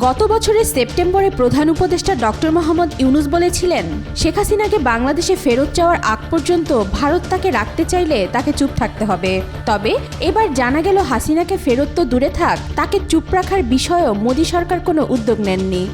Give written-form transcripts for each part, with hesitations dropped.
গত বছরের সেপ্টেম্বরে প্রধান উপদেষ্টা ডক্টর মোহাম্মদ ইউনূস বলেছিলেন, শেখ হাসিনাকে বাংলাদেশে ফেরত যাওয়ার আগ পর্যন্ত ভারত তাকে রাখতে চাইলে তাকে চুপ থাকতে হবে। তবে এবার জানা গেল হাসিনাকে ফেরত তো দূরে থাক, তাকে চুপ রাখার বিষয়েও মোদি সরকার কোনো উদ্যোগ নেননি।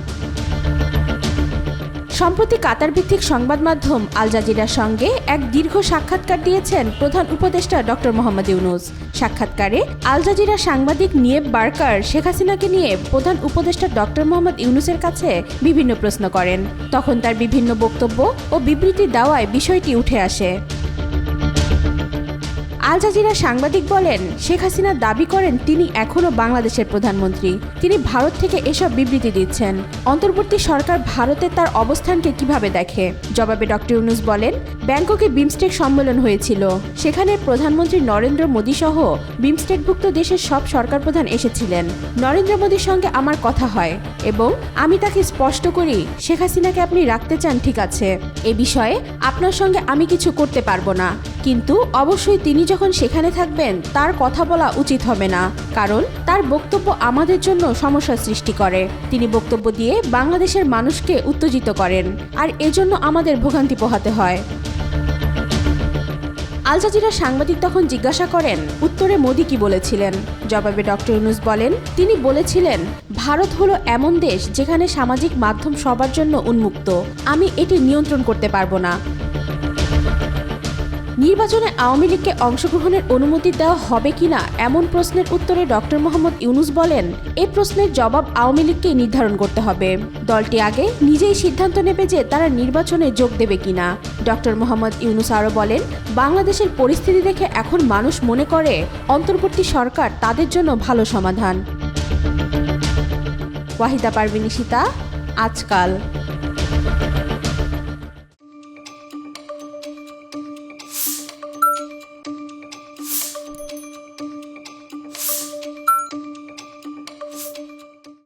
সম্প্রতি কাতার ভিত্তিক সংবাদ মাধ্যম আল জাজিরার সঙ্গে এক দীর্ঘ সাক্ষাৎকার দিয়েছেন প্রধান উপদেষ্টা ডক্টর মোহাম্মদ ইউনূস। সাক্ষাৎকারে আল জাজিরার সাংবাদিক নিয়েব বার্কার শেখ হাসিনাকে নিয়ে প্রধান উপদেষ্টা ডক্টর মোহাম্মদ ইউনূসের কাছে বিভিন্ন প্রশ্ন করেন। তখন তার বিভিন্ন বক্তব্য ও বিবৃতি দেওয়ায় বিষয়টি উঠে আসে। আল জাজিরা সাংবাদিক বলেন, শেখ হাসিনা দাবি করেন তিনি এখনও বাংলাদেশের প্রধানমন্ত্রী। তিনি ভারত থেকে এসব বিবৃতি দিচ্ছেন। অন্তর্বর্তী সরকার ভারতে তার অবস্থানকে কিভাবে দেখে? জবাবে ডক্টর ইউনূস বলেন, ব্যাংককে বিমস্টেক সম্মেলন হয়েছিল। সেখানে প্রধানমন্ত্রী নরেন্দ্র মোদী সহ বিমস্টেকভুক্ত দেশের সব সরকার প্রধান এসেছিলেন। নরেন্দ্র মোদীর সঙ্গে আমার কথা হয় এবং আমি তাকে স্পষ্ট করি, শেখ হাসিনাকে আপনি রাখতে চান, ঠিক আছে, এ বিষয়ে আপনার সঙ্গে আমি কিছু করতে পারবো না, কিন্তু অবশ্যই তিনি যখন সেখানে থাকবেন তার কথা বলা উচিত হবে না, কারণ তার বক্তব্য আমাদের জন্য সমস্যার সৃষ্টি করে। তিনি বক্তব্য দিয়ে বাংলাদেশের মানুষকে উত্তেজিত করেন, আর এজন্য আমাদের ভোগান্তি পোহাতে হয়। আল জাজিরার সাংবাদিক তখন জিজ্ঞাসা করেন, উত্তরে মোদি কি বলেছিলেন? জবাবে ডক্টর ইউনূস বলেন, তিনি বলেছিলেন, ভারত হলো এমন দেশ যেখানে সামাজিক মাধ্যম সবার জন্য উন্মুক্ত। আমি এটি নিয়ন্ত্রণ করতে পারবো না। নির্বাচনে আওয়ামী লীগকে অংশগ্রহণের অনুমতি দেওয়া হবে কিনা এমন প্রশ্নের উত্তরে ডক্টর মোহাম্মদ ইউনূস বলেন, এই প্রশ্নের জবাব আওয়ামী লীগকেই নির্ধারণ করতে হবে। দলটি আগে নিজেই সিদ্ধান্ত নেবে যে তারা নির্বাচনে যোগ দেবে কিনা। ডক্টর মোহাম্মদ ইউনূস আরও বলেন, বাংলাদেশের পরিস্থিতি দেখে এখন মানুষ মনে করে অন্তর্বর্তী সরকার তাদের জন্য ভালো সমাধান। ওয়াহিদা পারভীন, আজকাল।